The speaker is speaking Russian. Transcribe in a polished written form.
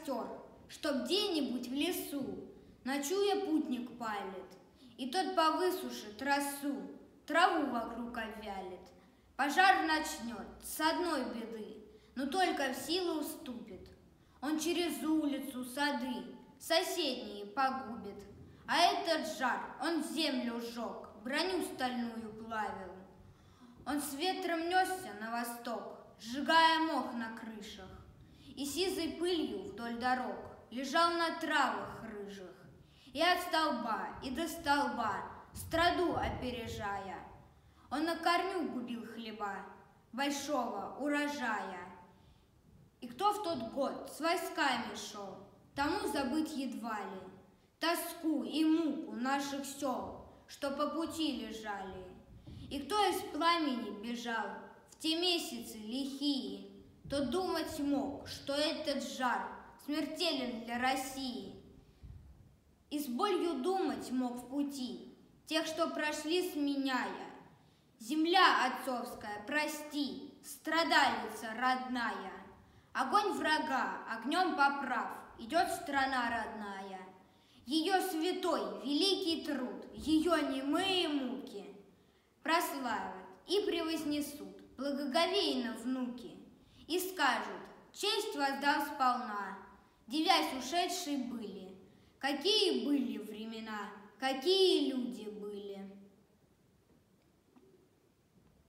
костер, чтоб где-нибудь в лесу, ночуя, путник палит, и тот повысушит росу, траву вокруг обвялит. Пожар начнет с одной беды, но только в силу уступит. Он через улицу, сады, соседние погубит. А этот жар, он землю сжег, броню стальную плавил. Он с ветром несся на восток, сжигая мох на крышах, и сизой пылью вдоль дорог лежал на травах рыжих. И от столба, и до столба, страду опережая, он на корню губил хлеба, большого урожая. И кто в тот год с войсками шел, тому забыть едва ли тоску и муку наших сел, что по пути лежали. И кто из пламени бежал в те месяцы лихие, тот думать мог, что этот жар смертелен для России. И с болью думать мог в пути тех, что прошли, сменяя. Земля отцовская, прости, страдалица родная. Огонь врага, огнем поправ, идет страна родная. Ее святой, великий труд, ее немые муки прославят и превознесут благоговейно внуки. И скажут, честь воздав сполна, девясь ушедшие были. Какие были времена, какие люди были.